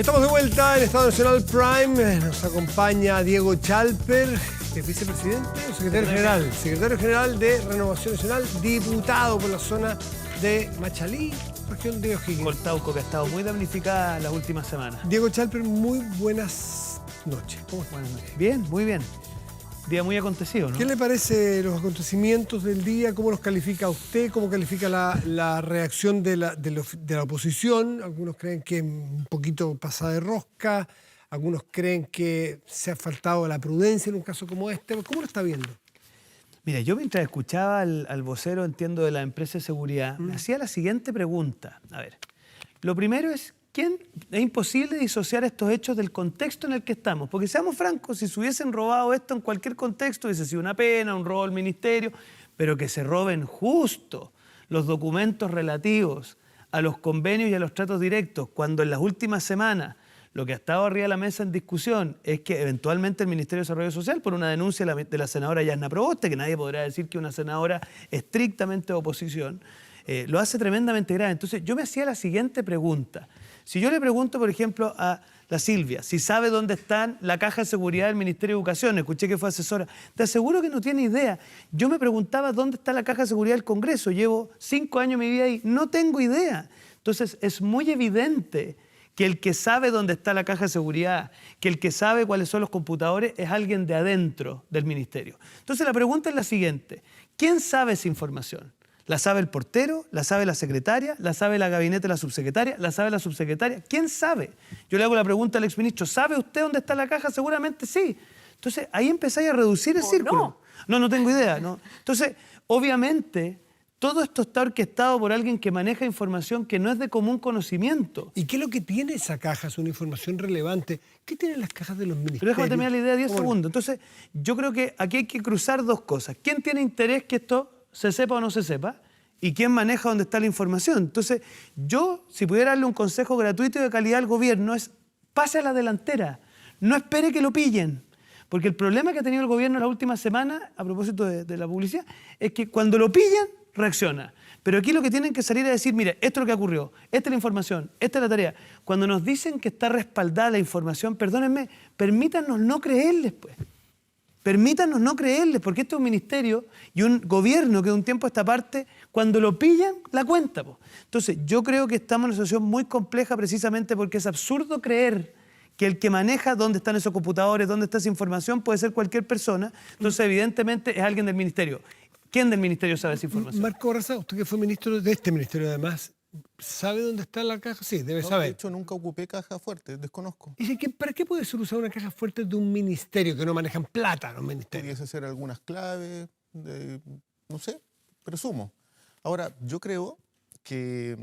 Estamos de vuelta en Estado Nacional Prime. Nos acompaña Diego Chalper, que es vicepresidente o secretario general. Secretario general de Renovación Nacional, diputado por la zona de Machalí, región de O'Higgins. Coltauco, que ha estado muy damnificada las últimas semanas. Diego Chalper, muy buenas noches. ¿Cómo está? Buenas noches. Bien, muy bien. Día muy acontecido, ¿no? ¿Qué le parece los acontecimientos del día? ¿Cómo los califica usted? ¿Cómo califica la reacción de la oposición? Algunos creen que un poquito pasada de rosca, algunos creen que se ha faltado la prudencia en un caso como este. ¿Cómo lo está viendo? Mira, yo mientras escuchaba al vocero, entiendo, de la empresa de seguridad, me hacía la siguiente pregunta. A ver, lo primero es, es imposible disociar estos hechos del contexto en el que estamos, porque seamos francos, si se hubiesen robado esto en cualquier contexto, hubiese sido una pena, un robo al ministerio, pero que se roben justo los documentos relativos a los convenios y a los tratos directos, cuando en las últimas semanas lo que ha estado arriba de la mesa en discusión es que eventualmente el Ministerio de Desarrollo Social, por una denuncia de la senadora Yasna Proboste, que nadie podrá decir que una senadora estrictamente de oposición, lo hace tremendamente grave. Entonces yo me hacía la siguiente pregunta. Si yo le pregunto, por ejemplo, a la Silvia, si sabe dónde está la caja de seguridad del Ministerio de Educación, escuché que fue asesora, te aseguro que no tiene idea. Yo me preguntaba dónde está la caja de seguridad del Congreso, llevo 5 años de mi vida ahí, no tengo idea. Entonces es muy evidente que el que sabe dónde está la caja de seguridad, que el que sabe cuáles son los computadores, es alguien de adentro del ministerio. Entonces la pregunta es la siguiente, ¿quién sabe esa información? ¿La sabe el portero? ¿La sabe la secretaria? ¿La sabe la gabinete de la subsecretaria? ¿La sabe la subsecretaria? ¿Quién sabe? Yo le hago la pregunta al exministro, ¿sabe usted dónde está la caja? Seguramente sí. Entonces ahí empezáis a reducir el círculo. No tengo idea. ¿No? Entonces, obviamente, todo esto está orquestado por alguien que maneja información que no es de común conocimiento. ¿Y qué es lo que tiene esa caja? Es una información relevante. ¿Qué tienen las cajas de los ministerios? Pero déjame terminar la idea 10 segundos. Entonces, yo creo que aquí hay que cruzar dos cosas. ¿Quién tiene interés que esto se sepa o no se sepa? ¿Y quién maneja dónde está la información? Entonces, yo, si pudiera darle un consejo gratuito y de calidad al gobierno, es pase a la delantera. No espere que lo pillen. Porque el problema que ha tenido el gobierno en las últimas semanas, a propósito de la publicidad, es que cuando lo pillan, reacciona. Pero aquí lo que tienen que salir a decir, mire, esto es lo que ocurrió, esta es la información, esta es la tarea. Cuando nos dicen que está respaldada la información, perdónenme, permítanos no creerles, pues. Permítanos no creerles, porque este es un ministerio y un gobierno que de un tiempo a esta parte, cuando lo pillan, la cuenta, pues. Entonces, yo creo que estamos en una situación muy compleja precisamente porque es absurdo creer que el que maneja dónde están esos computadores, dónde está esa información, puede ser cualquier persona. Entonces, evidentemente, es alguien del ministerio. ¿Quién del ministerio sabe esa información? Marco Barraza, usted que fue ministro de este ministerio además, ¿sabe dónde está la caja? Sí, debe saber. De hecho, nunca ocupé caja fuerte, desconozco. Dice que ¿para qué puede ser usada una caja fuerte de un ministerio que no manejan plata los ministerios? Pudiese ser algunas claves, no sé, presumo. Ahora, yo creo que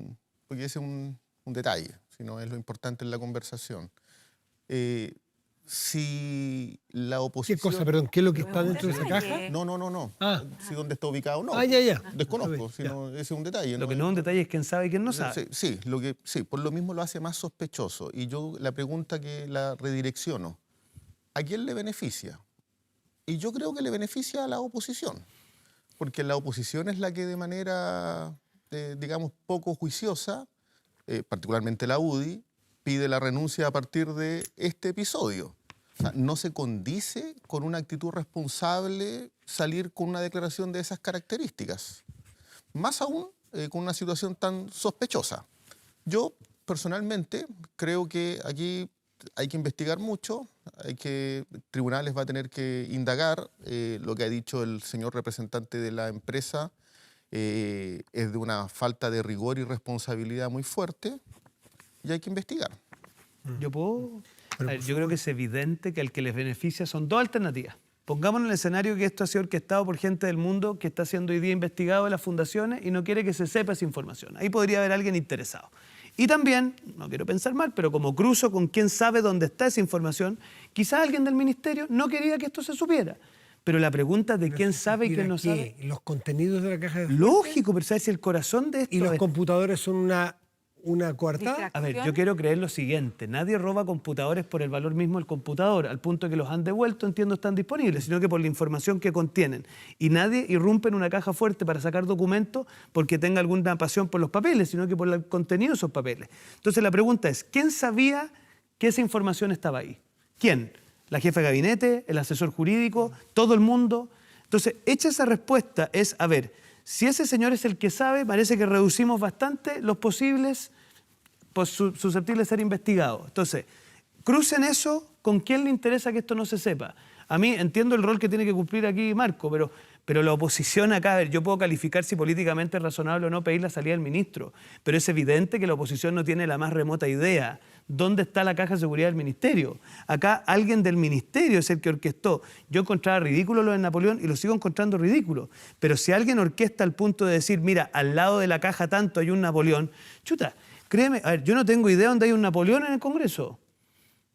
pudiese un detalle, si no es lo importante en la conversación. Si la oposición... ¿Qué cosa, perdón? ¿Qué es lo que está dentro de esa caja? No. Ah. Si dónde está ubicado, no. Ya. Desconozco, sino ese es un detalle. Lo que no es un detalle es quién sabe y quién no sabe. Sí, por lo mismo lo hace más sospechoso. Y yo la pregunta que la redirecciono, ¿a quién le beneficia? Y yo creo que le beneficia a la oposición, porque la oposición es la que de manera, digamos, poco juiciosa, particularmente la UDI, pide la renuncia a partir de este episodio. O sea, no se condice con una actitud responsable salir con una declaración de esas características. Más aún con una situación tan sospechosa. Yo, personalmente, creo que aquí hay que investigar mucho, tribunales va a tener que indagar. Lo que ha dicho el señor representante de la empresa es de una falta de rigor y responsabilidad muy fuerte. Y hay que investigar. Yo creo que es evidente que al que les beneficia son dos alternativas. Pongamos en el escenario que esto ha sido orquestado por gente del mundo que está siendo hoy día investigado en las fundaciones y no quiere que se sepa esa información. Ahí podría haber alguien interesado. Y también, no quiero pensar mal, pero como cruzo con quien sabe dónde está esa información, quizás alguien del ministerio no quería que esto se supiera. Pero la pregunta de quién sabe y quién no sabe... ¿Los contenidos de la caja de... Lógico, pero ¿sabes si el corazón de esto ¿Y los computadores son una coartada? A ver, yo quiero creer lo siguiente. Nadie roba computadores por el valor mismo del computador, al punto que los han devuelto, entiendo, están disponibles, sino que por la información que contienen. Y nadie irrumpe en una caja fuerte para sacar documentos porque tenga alguna pasión por los papeles, sino que por el contenido de esos papeles. Entonces la pregunta es, ¿quién sabía que esa información estaba ahí. ¿Quién? ¿La jefa de gabinete? ¿El asesor jurídico? ¿Todo el mundo? Entonces, hecha esa respuesta es, a ver, si ese señor es el que sabe, parece que reducimos bastante los posibles susceptibles de ser investigados. Entonces, crucen eso con quién le interesa que esto no se sepa. A mí entiendo el rol que tiene que cumplir aquí Marco, pero la oposición acá, a ver, yo puedo calificar si políticamente es razonable o no pedir la salida del ministro, pero es evidente que la oposición no tiene la más remota idea dónde está la caja de seguridad del ministerio. Acá alguien del ministerio es el que orquestó. Yo encontraba ridículo lo de Napoleón y lo sigo encontrando ridículo, pero si alguien orquesta al punto de decir, mira, al lado de la caja tanto hay un Napoleón, chuta, créeme, a ver, yo no tengo idea dónde hay un Napoleón en el Congreso.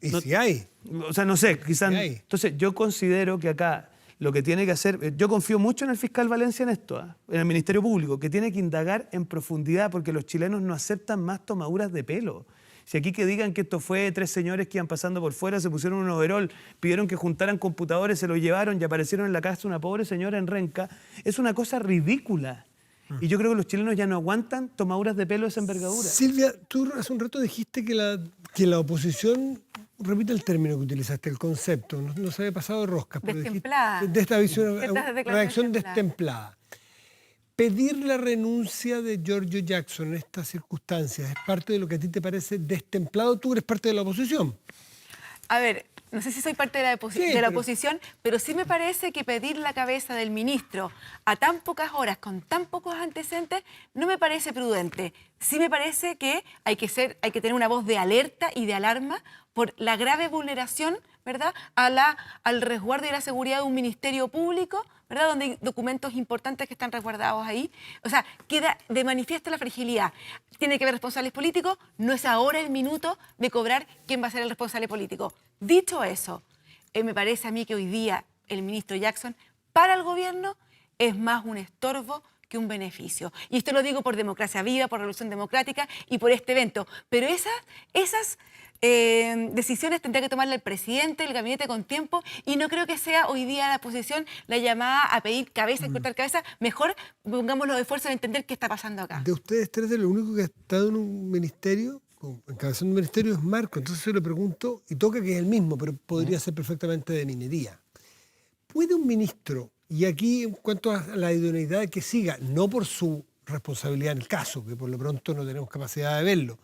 ¿Y No, si hay? O sea, no sé, quizás... Sí hay. Entonces, yo considero que acá lo que tiene que hacer... Yo confío mucho en el fiscal Valencia en esto, en el Ministerio Público, que tiene que indagar en profundidad porque los chilenos no aceptan más tomaduras de pelo. Si aquí que digan que esto fue 3 señores que iban pasando por fuera, se pusieron un overol, pidieron que juntaran computadores, se lo llevaron y aparecieron en la casa una pobre señora en Renca, es una cosa ridícula. Y yo creo que los chilenos ya no aguantan tomaduras de pelo de esa envergadura. Silvia, tú hace un rato dijiste que la oposición, repite el término que utilizaste, el concepto, no se había pasado de rosca. Pero Destemplada. dijiste, de esta visión, Esta reacción destemplada. destemplada. Pedir la renuncia de Giorgio Jackson en estas circunstancias, ¿es parte de lo que a ti te parece destemplado? Tú eres parte de la oposición. A ver, no sé si soy parte de la pero- oposición, pero sí me parece que pedir la cabeza del ministro a tan pocas horas, con tan pocos antecedentes, no me parece prudente. Sí me parece que hay que tener una voz de alerta y de alarma por la grave vulneración, ¿verdad?, al resguardo y a la seguridad de un ministerio público, ¿verdad?, donde hay documentos importantes que están resguardados ahí. O sea, queda de manifiesto la fragilidad. Tiene que haber responsables políticos, no es ahora el minuto de cobrar quién va a ser el responsable político. Dicho eso, me parece a mí que hoy día el ministro Jackson, para el gobierno, es más un estorbo que un beneficio. Y esto lo digo por Democracia Viva, por Revolución Democrática y por este evento. Pero esas decisiones tendrá que tomarle el presidente, el gabinete con tiempo, y no creo que sea hoy día la oposición la llamada a pedir cabeza y cortar cabeza. Mejor pongamos los esfuerzos en entender qué está pasando acá. De ustedes 3, de lo único que ha estado en un ministerio, encabezando un ministerio, es Marco. Entonces yo le pregunto, y toca que es el mismo, pero podría ser perfectamente de minería. ¿Puede un ministro, y aquí en cuanto a la idoneidad que siga, no por su responsabilidad en el caso, que por lo pronto no tenemos capacidad de verlo,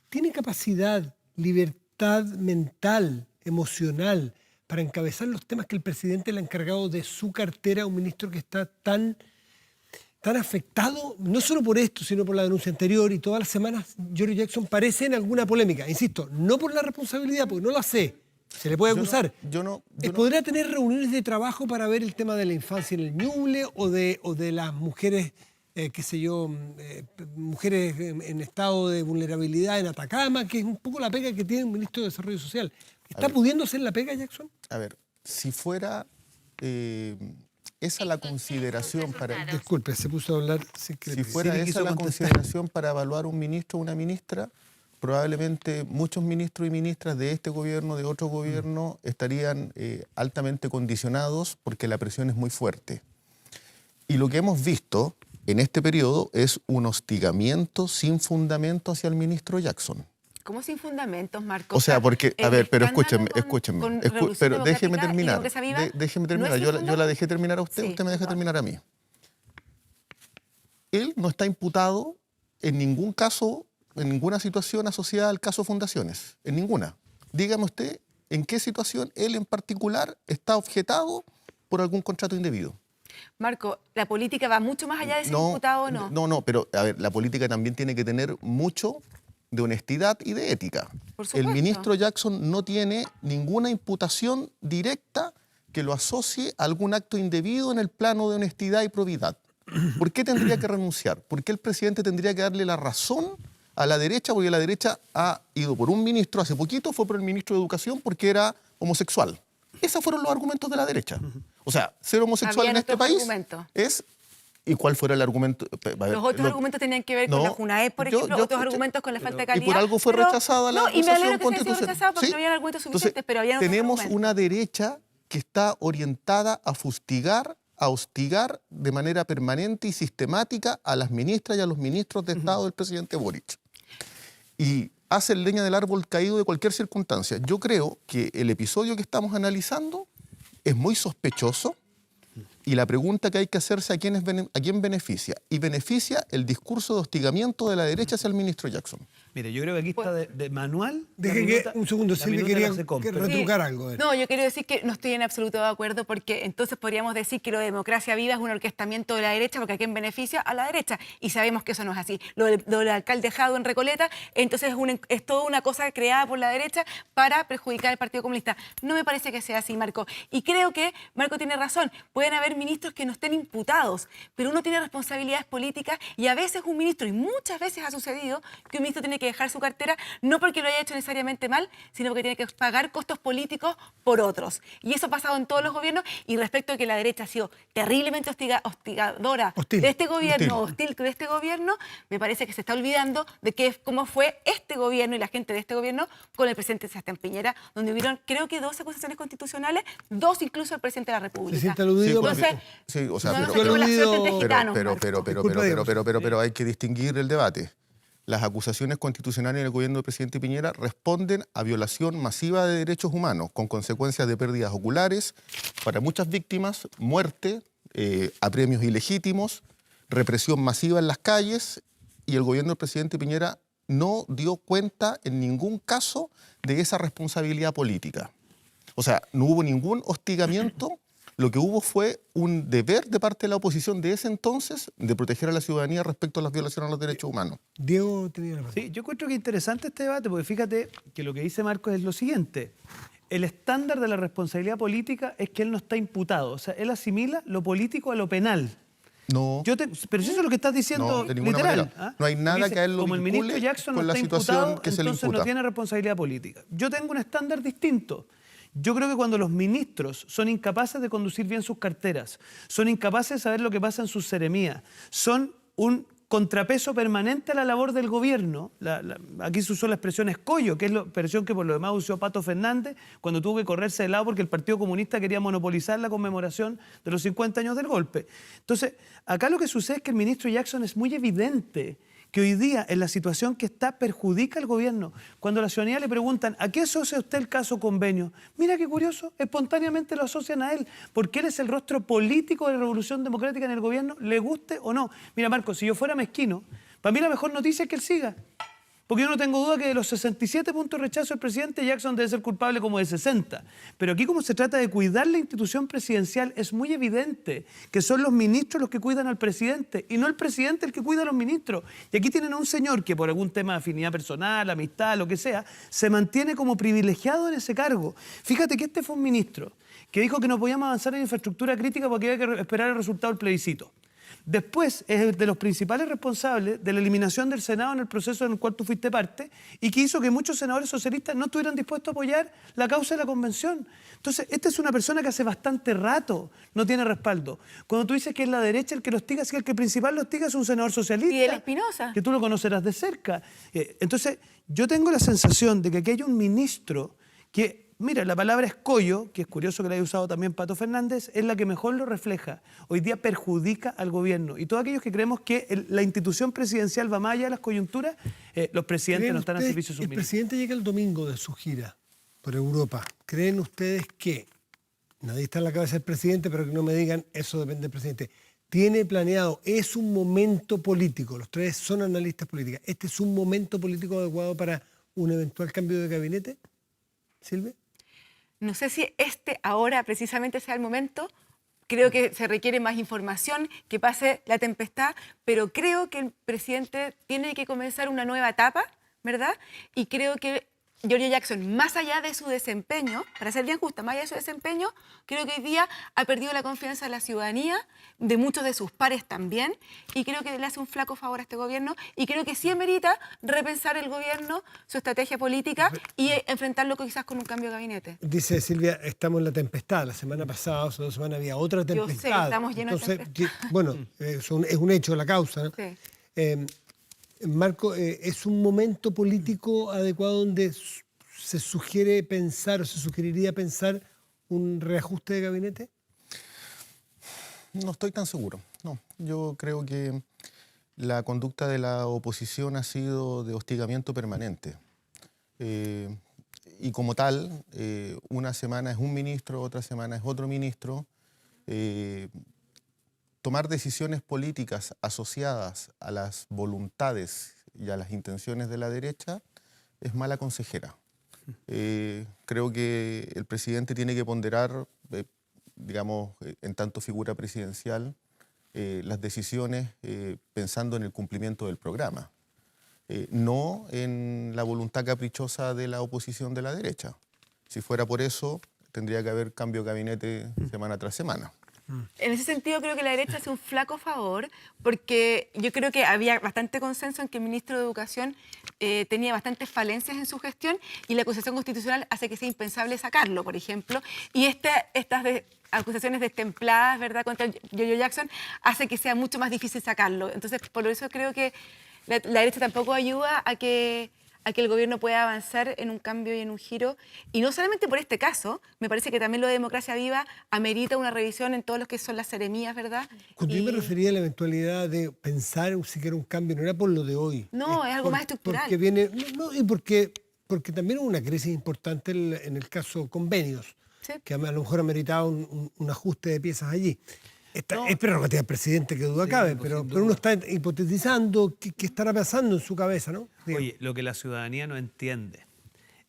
tiene capacidad, libertad mental, emocional, para encabezar los temas que el presidente le ha encargado de su cartera a un ministro que está tan afectado, no solo por esto, sino por la denuncia anterior, y todas las semanas Giorgio Jackson parece en alguna polémica? Insisto, no por la responsabilidad, porque no lo sé, se le puede acusar. ¿Podrá tener reuniones de trabajo para ver el tema de la infancia en el Ñuble o de las mujeres, mujeres en estado de vulnerabilidad en Atacama, que es un poco la pega que tiene un ministro de Desarrollo Social? ¿Está pudiendo hacer la pega, Jackson? A ver, si fuera esa la consideración para... Disculpe, se puso a hablar sin que Si fuera Sí, esa quiso la contestar. consideración para evaluar un ministro o una ministra, probablemente muchos ministros y ministras de este gobierno, de otro gobierno, estarían altamente condicionados porque la presión es muy fuerte. Y lo que hemos visto en este periodo es un hostigamiento sin fundamento hacia el ministro Jackson. ¿Cómo sin fundamentos, Marco? O sea, porque, a el ver, pero escándalo escúcheme. con Revolución Pero déjeme Democrática y terminar. Democracia Viva Déjeme terminar. ¿no es sin Yo la fundamento? dejé terminar a usted, Sí, usted me deja perdón. terminar a mí. Él no está imputado en ningún caso, en ninguna situación asociada al caso Fundaciones. En ninguna. Dígame usted en qué situación él en particular está objetado por algún contrato indebido. Marco, la política va mucho más allá de ser imputado o no. No, pero a ver, la política también tiene que tener mucho de honestidad y de ética. Por El supuesto. ministro Jackson no tiene ninguna imputación directa que lo asocie a algún acto indebido en el plano de honestidad y probidad. ¿Por qué tendría que renunciar? ¿Por qué el presidente tendría que darle la razón a la derecha? Porque la derecha ha ido por un ministro hace poquito, fue por el ministro de Educación porque era homosexual. Esos fueron los argumentos de la derecha. O sea, ser homosexual Habían en este otros país argumentos. es... ¿Y cuál fuera el argumento? Los otros argumentos tenían que ver con la Junaed, por ejemplo, otros argumentos con la falta de calidad. Y por algo fue rechazada la No, y me alegro que se haya sido constitucional. rechazado porque Sí. no habían argumentos Entonces, suficientes, pero habían otros tenemos argumentos. una derecha que está orientada a fustigar, a hostigar de manera permanente y sistemática a las ministras y a los ministros de Estado del presidente Boric. Y hacen leña del árbol caído de cualquier circunstancia. Yo creo que el episodio que estamos analizando es muy sospechoso y la pregunta que hay que hacerse a quién beneficia. Y beneficia el discurso de hostigamiento de la derecha hacia el ministro Jackson. Mire, yo creo que aquí está de manual. Un segundo, Silvia quería retrucar algo. No, yo quiero decir que no estoy en absoluto de acuerdo porque entonces podríamos decir que lo de democracia viva es un orquestamiento de la derecha porque a quién beneficia a la derecha y sabemos que eso no es así. Lo del alcalde Jadwe en Recoleta, entonces es toda una cosa creada por la derecha para perjudicar al Partido Comunista. No me parece que sea así, Marco. Y creo que Marco tiene razón. Pueden haber ministros que no estén imputados, pero uno tiene responsabilidades políticas y a veces un ministro, y muchas veces ha sucedido, que un ministro tiene que dejar su cartera no porque lo haya hecho necesariamente mal, sino porque tiene que pagar costos políticos por otros. Y eso ha pasado en todos los gobiernos y respecto a que la derecha ha sido terriblemente hostigadora de este gobierno, hostil de este gobierno, me parece que se está olvidando de cómo fue este gobierno y la gente de este gobierno con el presidente Sebastián Piñera, donde hubieron creo que 2 acusaciones constitucionales, 2 incluso al presidente de la República. ¿Se siente aludido? Pero hay que distinguir el debate. Las acusaciones constitucionales en el gobierno del presidente Piñera responden a violación masiva de derechos humanos, con consecuencias de pérdidas oculares para muchas víctimas, muerte, apremios ilegítimos, represión masiva en las calles, y el gobierno del presidente Piñera no dio cuenta en ningún caso de esa responsabilidad política. O sea, no hubo ningún hostigamiento. Lo que hubo fue un deber de parte de la oposición de ese entonces de proteger a la ciudadanía respecto a las violaciones a los derechos humanos. Diego tenía la razón. Sí, yo encuentro que es interesante este debate porque fíjate que lo que dice Marcos es lo siguiente. El estándar de la responsabilidad política es que él no está imputado. O sea, él asimila lo político a lo penal. No. Pero si eso es lo que estás diciendo, No, de ninguna literal. manera. No hay nada Dice, que a él lo como el vincule ministro Jackson no con la está situación imputado, que se le entonces imputa. no tiene responsabilidad política. Yo tengo un estándar distinto. Yo creo que cuando los ministros son incapaces de conducir bien sus carteras, son incapaces de saber lo que pasa en sus seremías, son un contrapeso permanente a la labor del gobierno. Aquí se usó la expresión escollo, que es la expresión que por lo demás usó Pato Fernández cuando tuvo que correrse de lado porque el Partido Comunista quería monopolizar la conmemoración de los 50 años del golpe. Entonces, acá lo que sucede es que el ministro Jackson es muy evidente que hoy día, en la situación que está, perjudica al gobierno. Cuando a la ciudadanía le preguntan, ¿a qué asocia usted el caso Convenio? Mira qué curioso, espontáneamente lo asocian a él, porque él es el rostro político de la Revolución Democrática en el gobierno, le guste o no. Mira, Marco, si yo fuera mezquino, para mí la mejor noticia es que él siga. Porque yo no tengo duda que de los 67 puntos de rechazo del presidente, Jackson debe ser culpable como de 60. Pero aquí, como se trata de cuidar la institución presidencial, es muy evidente que son los ministros los que cuidan al presidente y no el presidente el que cuida a los ministros. Y aquí tienen a un señor que por algún tema de afinidad personal, amistad, lo que sea, se mantiene como privilegiado en ese cargo. Fíjate que este fue un ministro que dijo que no podíamos avanzar en infraestructura crítica porque había que esperar el resultado del plebiscito. Después es de los principales responsables de la eliminación del Senado en el proceso en el cual tú fuiste parte y que hizo que muchos senadores socialistas no estuvieran dispuestos a apoyar la causa de la convención. Entonces, esta es una persona que hace bastante rato no tiene respaldo. Cuando tú dices que es la derecha el que lo hostiga, si el que principal lo hostiga es un senador socialista. Y él Espinosa. Que tú lo conocerás de cerca. Entonces, yo tengo la sensación de que aquí hay un ministro que... Mira, la palabra escollo, que es curioso que la haya usado también Pato Fernández, es la que mejor lo refleja. Hoy día perjudica al gobierno. Y todos aquellos que creemos que la institución presidencial va más allá de las coyunturas, los presidentes no están al servicio de sus ministros. El presidente llega el domingo de su gira por Europa. ¿Creen ustedes que, nadie está en la cabeza del presidente, pero que no me digan, eso depende del presidente, tiene planeado, es un momento político, los tres son analistas políticos, ¿este es un momento político adecuado para un eventual cambio de gabinete? ¿Silvia? No sé si ahora precisamente sea el momento. Creo que se requiere más información, que pase la tempestad, pero creo que el presidente tiene que comenzar una nueva etapa, ¿verdad? Y creo que Giorgio Jackson, más allá de su desempeño, para ser bien justa, más allá de su desempeño, creo que hoy día ha perdido la confianza de la ciudadanía, de muchos de sus pares también, y creo que le hace un flaco favor a este gobierno, y creo que sí amerita repensar el gobierno, su estrategia política, y enfrentarlo quizás con un cambio de gabinete. Dice Silvia, estamos en la tempestad. La semana pasada, o sea, 2 semanas, había otra tempestad. Yo sé, estamos llenos de tempestad. Bueno, es un hecho la causa, ¿no? Sí. Marco, ¿es un momento político adecuado donde se sugiere pensar o se sugeriría pensar un reajuste de gabinete? No estoy tan seguro. No, yo creo que la conducta de la oposición ha sido de hostigamiento permanente. Y como tal, una semana es un ministro, otra semana es otro ministro. Tomar decisiones políticas asociadas a las voluntades y a las intenciones de la derecha es mala consejera. Creo que el presidente tiene que ponderar, digamos, en tanto figura presidencial, las decisiones pensando en el cumplimiento del programa, no en la voluntad caprichosa de la oposición de la derecha. Si fuera por eso, tendría que haber cambio de gabinete semana tras semana. En ese sentido, creo que la derecha hace un flaco favor, porque yo creo que había bastante consenso en que el ministro de Educación tenía bastantes falencias en su gestión, y la acusación constitucional hace que sea impensable sacarlo, por ejemplo, y estas acusaciones destempladas, ¿verdad?, contra Yoyo Jackson, hace que sea mucho más difícil sacarlo. Entonces, por eso creo que la derecha tampoco ayuda a que el gobierno pueda avanzar en un cambio y en un giro. Y no solamente por este caso, me parece que también lo de Democracia Viva amerita una revisión en todos los que son las seremías, ¿verdad? Cuando yo me refería a la eventualidad de pensar siquiera un cambio, no era por lo de hoy. No, es algo más estructural. Porque viene, y porque también hubo una crisis importante en el caso convenios, Sí. que a lo mejor ameritaba un ajuste de piezas allí. Es prerrogativa del presidente, que duda cabe, pero uno está hipotetizando qué estará pasando en su cabeza, ¿no? Oye, lo que la ciudadanía no entiende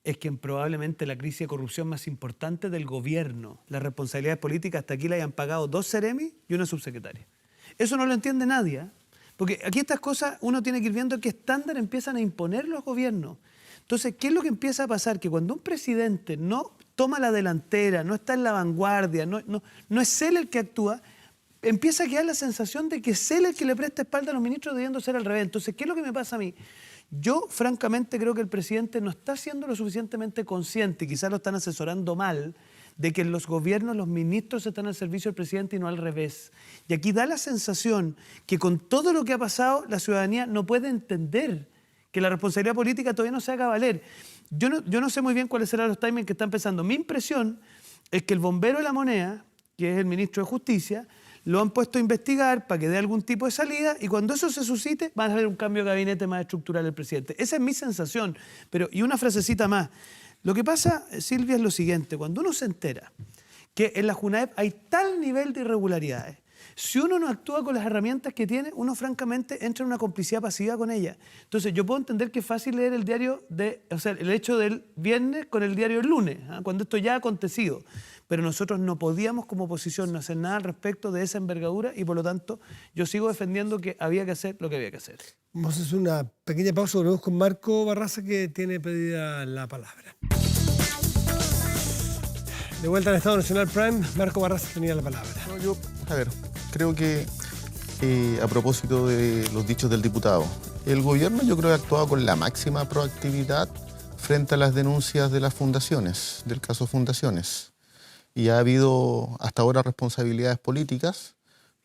es que probablemente la crisis de corrupción más importante del gobierno, las responsabilidades políticas, hasta aquí le hayan pagado 2 seremis y una subsecretaria. Eso no lo entiende nadie, ¿eh? Porque aquí estas cosas uno tiene que ir viendo qué estándar empiezan a imponer los gobiernos. Entonces, ¿qué es lo que empieza a pasar? Que cuando un presidente no toma la delantera, no está en la vanguardia, no es él el que actúa, empieza a quedar la sensación de que es él el que le presta espalda a los ministros, debiendo ser al revés. Entonces, ¿qué es lo que me pasa a mí? Yo, francamente, creo que el presidente no está siendo lo suficientemente consciente, y quizás lo están asesorando mal, de que en los gobiernos los ministros están al servicio del presidente y no al revés. Y aquí da la sensación que con todo lo que ha pasado, la ciudadanía no puede entender que la responsabilidad política todavía no se haga valer. Yo no sé muy bien cuáles serán los timings que están pensando. Mi impresión es que el bombero de la moneda, que es el ministro de Justicia, lo han puesto a investigar para que dé algún tipo de salida, y cuando eso se suscite va a haber un cambio de gabinete más estructural del presidente. Esa es mi sensación. Y una frasecita más. Lo que pasa, Silvia, es lo siguiente. Cuando uno se entera que en la JUNAEP hay tal nivel de irregularidades, si uno no actúa con las herramientas que tiene, uno francamente entra en una complicidad pasiva con ella. Entonces, yo puedo entender que es fácil leer el diario, el hecho del viernes con el diario del lunes, ¿eh?, cuando esto ya ha acontecido. Pero nosotros no podíamos como oposición no hacer nada al respecto de esa envergadura, y por lo tanto yo sigo defendiendo que había que hacer lo que había que hacer. Vamos a hacer una pequeña pausa, volvemos con Marco Barraza, que tiene pedida la palabra. De vuelta al Estado Nacional Prime, Marco Barraza tenía la palabra. Creo que a propósito de los dichos del diputado, el gobierno yo creo que ha actuado con la máxima proactividad frente a las denuncias de las fundaciones, del caso Fundaciones. Y ha habido hasta ahora responsabilidades políticas,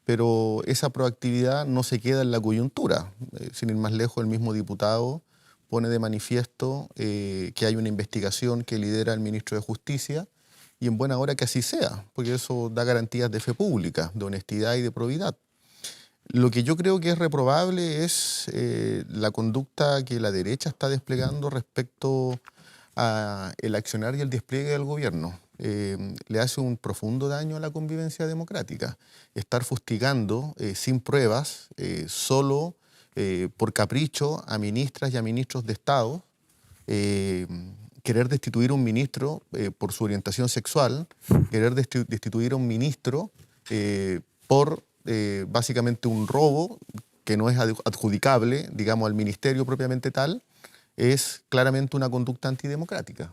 pero esa proactividad no se queda en la coyuntura. Sin ir más lejos, el mismo diputado pone de manifiesto que hay una investigación que lidera el ministro de Justicia, y en buena hora que así sea, porque eso da garantías de fe pública, de honestidad y de probidad. Lo que yo creo que es reprobable es la conducta que la derecha está desplegando respecto al accionar y el despliegue del gobierno. Le hace un profundo daño a la convivencia democrática. Estar fustigando sin pruebas, solo por capricho, a ministras y a ministros de Estado, querer destituir a un ministro por su orientación sexual, querer destituir a un ministro por básicamente un robo que no es adjudicable, digamos, al ministerio propiamente tal, es claramente una conducta antidemocrática.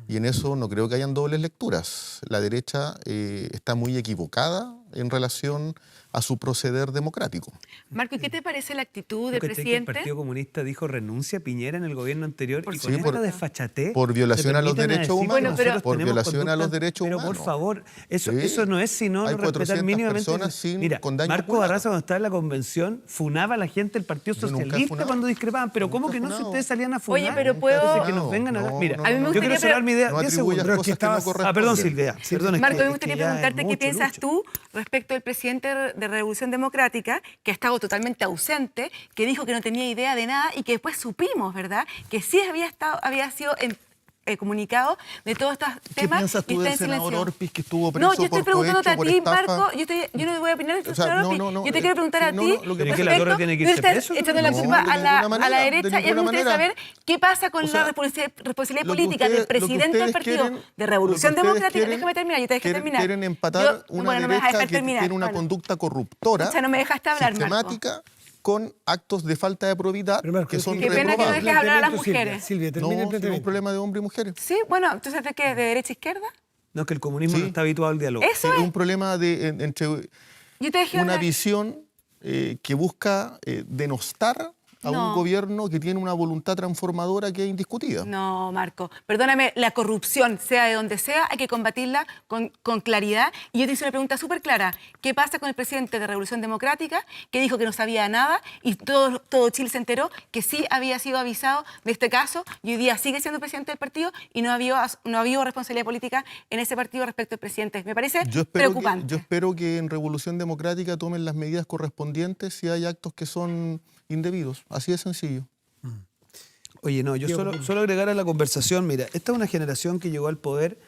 Y en eso no creo que hayan dobles lecturas. La derecha está muy equivocada en relación a su proceder democrático. Marco, ¿y qué te parece la actitud del Que el presidente? Partido Comunista dijo renuncia a Piñera en el gobierno anterior, y con Sí, esta desfachatez por violación a los se permiten derechos decir que humanos. nosotros Por tenemos violación a los conductas- derechos pero humanos. por favor, eso Sí. no es sino Hay no respetar 400 mínimamente. personas con daño Marco ocular. Barraza, cuando estaba en la convención, funaba a la gente del Partido Yo nunca he Socialista funado. cuando discrepaban. Pero ¿cómo Nunca que he no, si funado. ustedes salían a funar? Oye, pero puedo- Entonces, que nos vengan a No, Mira, no, A mí me yo gustaría quiero cerrar mi idea. No 10 atribuyas segundos. cosas que no estabas- corresponden. Perdón, Silvia. Perdón, es Marco, que- me es gustaría que ya es preguntarte qué mucho, piensas Lucho. tú respecto del presidente de Revolución Democrática, que ha estado totalmente ausente, que dijo que no tenía idea de nada y que después supimos, ¿verdad?, que sí había sido comunicado de todos estos temas. ¿Qué piensas tú del senador Orpiz que estuvo preso No, yo estoy preguntándote a ti, Marco. Yo no voy a opinar del senador Orpiz. Yo te quiero preguntar a ti. ¿Pero que la Torre tiene que irse preso? Echando la culpa a la derecha, y a mí me gustaría saber qué pasa con la responsabilidad política del presidente del partido de Revolución Democrática. Déjame terminar, yo te dejé terminar. Quieren empatar una derecha que tiene una conducta corruptora, no me dejaste hablar, sistemática, con actos de falta de probidad que son qué pena que no dejes hablar a las mujeres. Silvia, termina el No, es un problema de hombres y mujeres. Sí, bueno, entonces ¿de qué? ¿De derecha a izquierda? No, es que el comunismo no está habituado al diálogo. Eso Es un problema entre yo te dejé una hablar. visión que busca denostar a un gobierno que tiene una voluntad transformadora que es indiscutida. No, Marco, perdóname, la corrupción, sea de donde sea, hay que combatirla con claridad. Y yo te hice una pregunta súper clara. ¿Qué pasa con el presidente de Revolución Democrática, que dijo que no sabía nada y todo Chile se enteró que sí había sido avisado de este caso y hoy día sigue siendo presidente del partido y no había responsabilidad política en ese partido respecto al presidente? Me parece preocupante. Yo espero que en Revolución Democrática tomen las medidas correspondientes si hay actos que son indebidos. Así de sencillo. Oye, no, yo solo agregar a la conversación, mira, esta es una generación que llegó al poder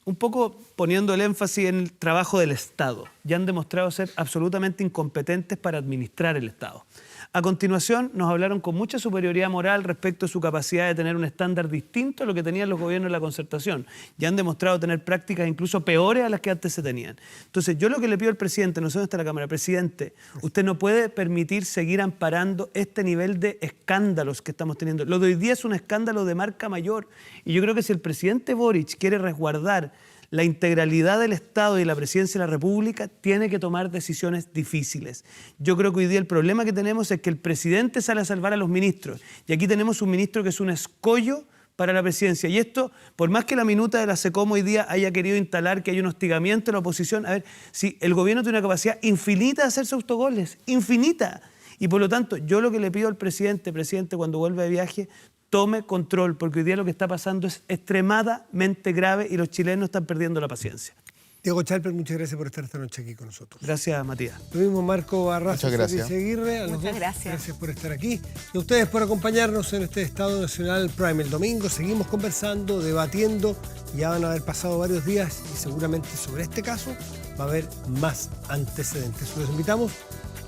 un poco poniendo el énfasis en el trabajo del Estado. Ya han demostrado ser absolutamente incompetentes para administrar el Estado. A continuación, nos hablaron con mucha superioridad moral respecto a su capacidad de tener un estándar distinto a lo que tenían los gobiernos de la concertación. Ya han demostrado tener prácticas incluso peores a las que antes se tenían. Entonces, yo lo que le pido al presidente, no sé dónde está la Cámara, presidente, usted no puede permitir seguir amparando este nivel de escándalos que estamos teniendo. Lo de hoy día es un escándalo de marca mayor. Y yo creo que si el presidente Boric quiere resguardar la integralidad del Estado y la presidencia de la República, tiene que tomar decisiones difíciles. Yo creo que hoy día el problema que tenemos es que el presidente sale a salvar a los ministros. Y aquí tenemos un ministro que es un escollo para la presidencia. Y esto, por más que la minuta de la SECOM hoy día haya querido instalar que hay un hostigamiento de la oposición, a ver, si el gobierno tiene una capacidad infinita de hacerse autogoles, infinita. Y por lo tanto, yo lo que le pido al presidente, cuando vuelva de viaje, tome control, porque hoy día lo que está pasando es extremadamente grave y los chilenos están perdiendo la paciencia. Diego Chalper, muchas gracias por estar esta noche aquí con nosotros. Gracias, Matías. Lo mismo Marco Barraza, muchas gracias. Aguirre, a los Muchas dos. gracias por estar aquí. Y a ustedes por acompañarnos en este Estado Nacional Prime. El domingo seguimos conversando, debatiendo. Ya van a haber pasado varios días y seguramente sobre este caso va a haber más antecedentes. Los invitamos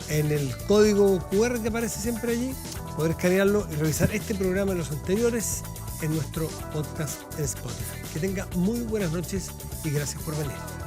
en el código QR que aparece siempre allí, poder escanearlo y revisar este programa y los anteriores en nuestro podcast en Spotify. Que tenga muy buenas noches y gracias por venir.